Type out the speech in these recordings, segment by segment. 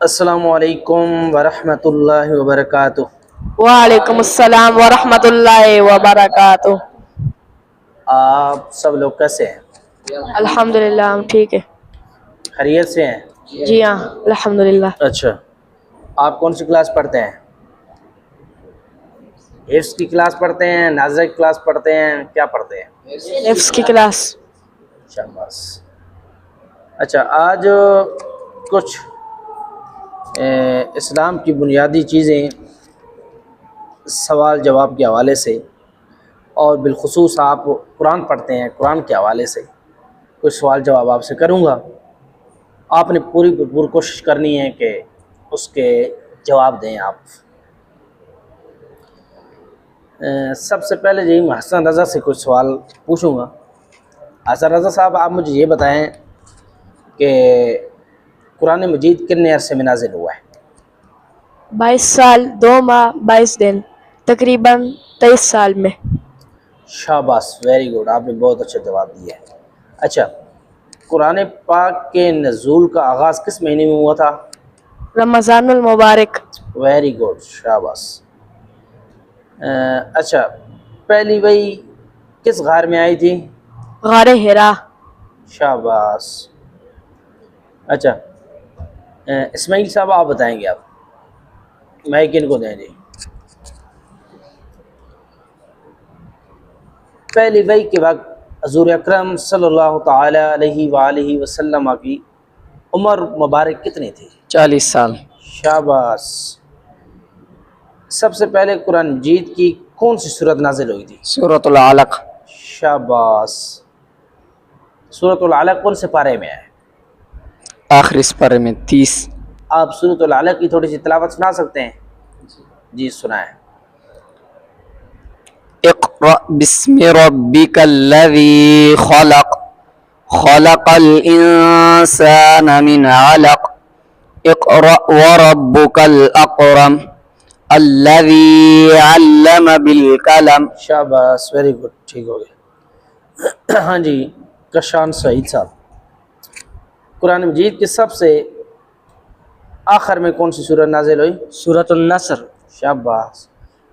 السلام علیکم ورحمۃ اللہ وبرکاتہ۔ وعلیکم السلام ورحمۃ اللہ وبرکاتہ۔ آپ سب لوگ کیسے ہیں؟ الحمدللہ ہم ٹھیک ہے۔ خیریت سے ہیں؟ جی ہاں الحمدللہ۔ اچھا، آپ کون سی کلاس پڑھتے ہیں؟ حفظ کی کلاس پڑھتے ہیں، نازک کی کلاس پڑھتے ہیں، کیا پڑھتے ہیں؟ حفظ کی کلاس۔ شاباش۔ اچھا، آج کچھ اسلام کی بنیادی چیزیں سوال جواب کے حوالے سے، اور بالخصوص آپ قرآن پڑھتے ہیں، قرآن کے حوالے سے کچھ سوال جواب آپ سے کروں گا۔ آپ نے پوری بھرپور کوشش کرنی ہے کہ اس کے جواب دیں آپ۔ سب سے پہلے جی میں حسن رضا سے کچھ سوال پوچھوں گا۔ حسن رضا صاحب، آپ مجھے یہ بتائیں کہ قرآن مجید کتنے عرصے میں نازل ہوا ہے؟ 22 سال 2 ماہ 22 دن، تقریباً 23 سال میں۔ شاباش، ویری گڈ، آپ نے بہت اچھا جواب دیا ہے۔ اچھا، قرآن پاک کے نزول کا آغاز کس مہینے میں ہوا تھا؟ رمضان المبارک۔ ویری گڈ، شاباش۔ اچھا، پہلی وحی کس غار میں آئی تھی؟ غار حرا۔ شاباش۔ اچھا، اسماعیل صاحب آپ بتائیں گے، آپ میں کن کو دیں گے؟ پہلی وحی کے وقت حضور اکرم صلی اللہ تعالی علیہ وآلہ وسلم کی عمر مبارک کتنی تھی؟ 40 سال۔ شاباش۔ سب سے پہلے قرآن مجید کی کون سی سورت نازل ہوئی تھی؟ سورۃ العلق۔ شاباش۔ سورۃ العلق کون سے پارے میں ہے؟ آخری سپارے میں 30۔ آپ سورۃ العلق کی تھوڑی سی تلاوت سنا سکتے ہیں؟ جی سنائیں۔ اقرأ بسم ربک الذی خلق، خلق الانسان من علق، اقرأ وربک الاکرم، الذی علم بالقلم۔ شاباش، ویری گڈ، ٹھیک ہو گیا۔ ہاں جی، کشان سعید صاحب، قرآن مجید کے سب سے آخر میں کون سی سورت نازل ہوئی؟ سورۃ النصر۔ شاباش۔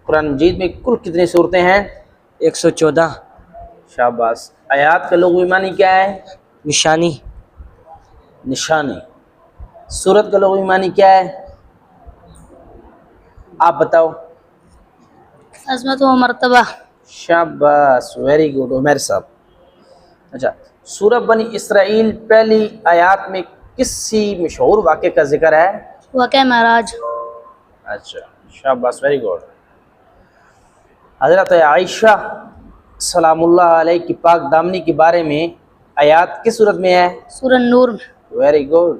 قرآن مجید میں کل کتنی صورتیں ہیں؟ 114۔ شاباش۔ آیات کا لغوی معنی کیا ہے؟ نشانی۔ نشانی۔ سورت کا لغوی معنی کیا ہے؟ آپ بتاؤ۔ عظمت و مرتبہ۔ شاباش، ویری گڈ عمر صاحب۔ اچھا، سورہ بنی اسرائیل پہلی آیات میں کسی مشہور واقعے کا ذکر ہے؟ واقعہ معراج۔ اچھا، شاباش، ویری گڈ۔ حضرت عائشہ سلام اللہ علیہ کی پاک دامنی کے بارے میں آیات کس صورت میں ہے؟ سورہ نور میں۔ Very good.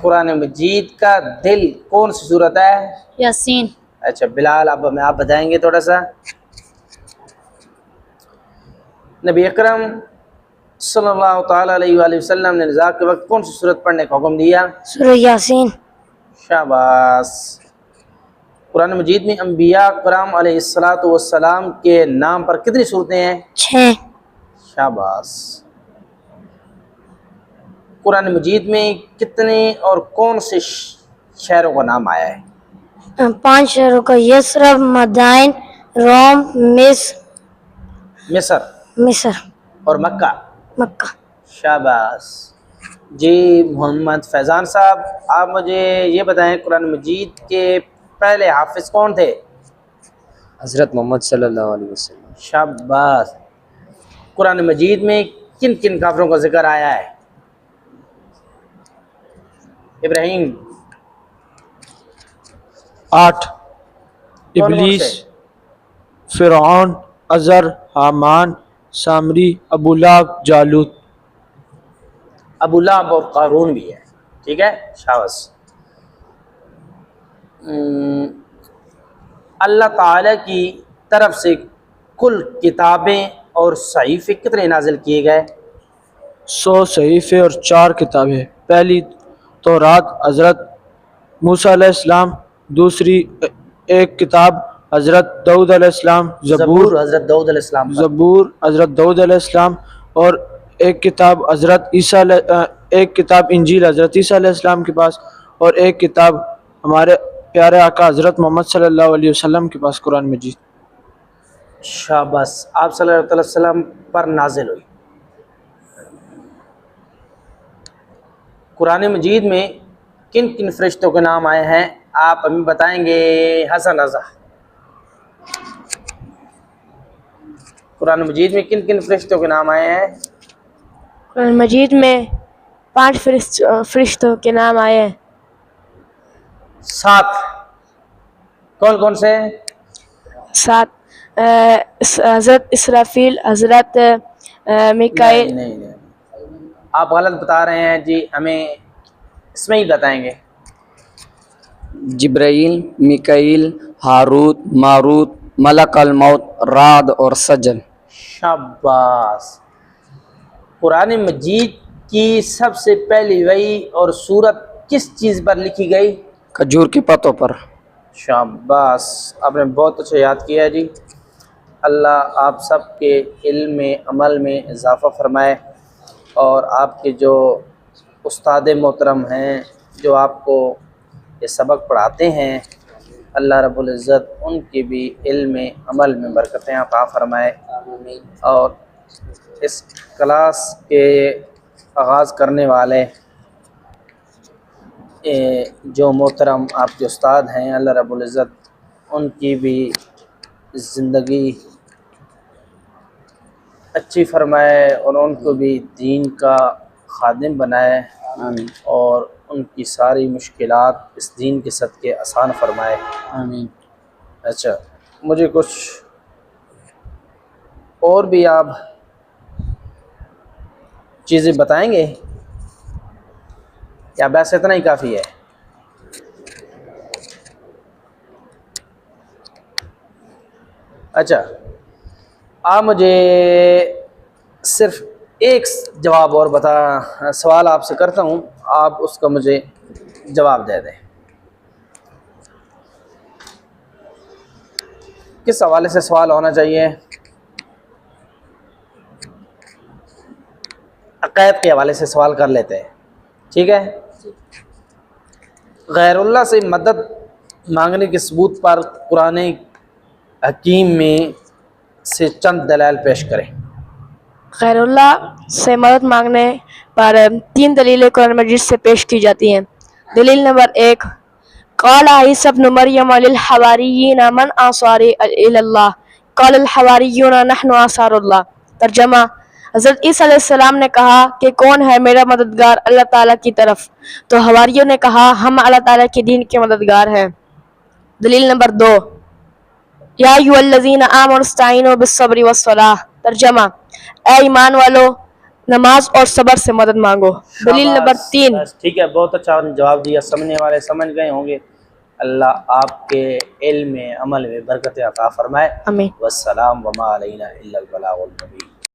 قرآن مجید کا دل کون سی صورت ہے؟ یاسین۔ اچھا بلال، اب آپ بتائیں گے تھوڑا سا؟ نبی اکرم صلی اللہ تعالی علیہ وآلہ وسلم نے نزاع کے وقت کون سی صورت پڑھنے کا حکم دیا؟ سورہ یاسین۔ شاباش۔ قرآن مجید میں انبیاء کرام علیہ السلام کے نام پر کتنی صورتیں ہیں؟ 6۔ شاباش۔ قرآن مجید میں کتنے اور کون سے شہروں کا نام آیا ہے؟ 5 شہروں کا، یثرب، مدائن، روم، مصر اور مکہ۔ مکہ۔ شاباش۔ جی محمد فیضان صاحب، آپ مجھے یہ بتائیں قرآن مجید کے پہلے حافظ کون تھے؟ حضرت محمد صلی اللہ علیہ وسلم۔ شاباش۔ قرآن مجید میں کن کن کافروں کا ذکر آیا ہے؟ ابراہیم۔ 8۔ ابلیس، فرعون، ازر، حامان، سامری، ابو لہب، جالوت۔ ابو لہب اور قارون بھی ہے، ٹھیک ہے، شاباش۔ اللہ تعالی کی طرف سے کل کتابیں اور صحیفے کتنے نازل کیے گئے؟ 100 صحیفے اور 4 کتابیں۔ پہلی تورات حضرت موسیٰ علیہ السلام، دوسری ایک کتاب حضرت داؤد علیہ السلام، زبور حضرت داؤد علیہ السلام کا۔ زبور حضرت داؤد علیہ السلام، اور ایک کتاب انجیل حضرت عیسیٰ علیہ السلام کے پاس، اور ایک کتاب ہمارے پیارے آقا حضرت محمد صلی اللہ علیہ وسلم کے پاس قرآن مجید۔ شاباش، آپ صلی اللہ علیہ وسلم پر نازل ہوئی۔ قرآن مجید میں کن کن فرشتوں کے نام آئے ہیں آپ ہمیں بتائیں گے؟ حسن رضا، قرآن مجید میں کن کن فرشتوں کے نام آئے ہیں؟ قرآن مجید میں 5 فرشتوں کے نام آئے ہیں۔ 7 کون کون سے؟ 7 حضرت اسرافیل، حضرت میکائیل۔ نہیں، آپ غلط بتا رہے ہیں جی، ہمیں اس میں ہی بتائیں گے۔ جبرائیل، میکائیل، ہاروت، ماروت، ملک الموت، رعد اور سجن۔ شاباش۔ قرآن مجید کی سب سے پہلی وحی اور سورت کس چیز پر لکھی گئی؟ کھجور کے پتوں پر۔ شاباش، آپ نے بہت اچھا یاد کیا ہے جی۔ اللہ آپ سب کے علم میں، عمل میں اضافہ فرمائے، اور آپ کے جو استاد محترم ہیں جو آپ کو یہ سبق پڑھاتے ہیں، اللہ رب العزت ان کے بھی علم میں، عمل میں برکتیں عطا فرمائے۔ اور اس کلاس کے آغاز کرنے والے جو محترم آپ کے استاد ہیں، اللہ رب العزت ان کی بھی زندگی اچھی فرمائے اور ان کو بھی دین کا خادم بنائے، آمین اور ان کی ساری مشکلات اس دین کے صدقے آسان فرمائے۔ آمین۔ اچھا، مجھے کچھ اور بھی آپ چیزیں بتائیں گے یا بس اتنا ہی کافی ہے؟ اچھا، آپ مجھے صرف ایک جواب اور سوال آپ سے کرتا ہوں، آپ اس کا مجھے جواب دے دیں۔ کس حوالے سے سوال ہونا چاہیے؟ عقائد کے حوالے سے سوال کر لیتے ہیں، ٹھیک ہے؟ غیر اللہ سے مدد مانگنے کے ثبوت پر قرآن حکیم میں سے چند دلائل پیش کریں۔ غیر اللہ سے مدد مانگنے پر 3 دلیلیں قرآن مجید سے پیش کی جاتی ہیں۔ دلیل نمبر 1، قال عیسی ابن مریم للحواریین من انصاری الی اللہ قال الحواریون نحن انصار اللہ۔ ترجمہ، حضرت عیسیٰ علیہ السلام نے کہا کہ کون ہے میرا مددگار اللہ تعالیٰ کی طرف، تو حواریوں نے کہا ہم اللہ تعالیٰ کے دین کے مددگار ہیں۔ دلیل نمبر 2، یا ایھا الذین آمنوا استعینوا بالصبر والصلاۃ۔ ترجمہ، اے ایمان والو نماز اور صبر سے مدد مانگو۔ دلیل نمبر 3، بس ٹھیک ہے، بہت اچھا جواب دیا، سمجھنے والے سمجھ گئے ہوں گے۔ اللہ آپ کے علم میں، عمل میں برکت عطا فرمائے۔ آمین۔ والسلام وما علینا الا البلاغ المبین۔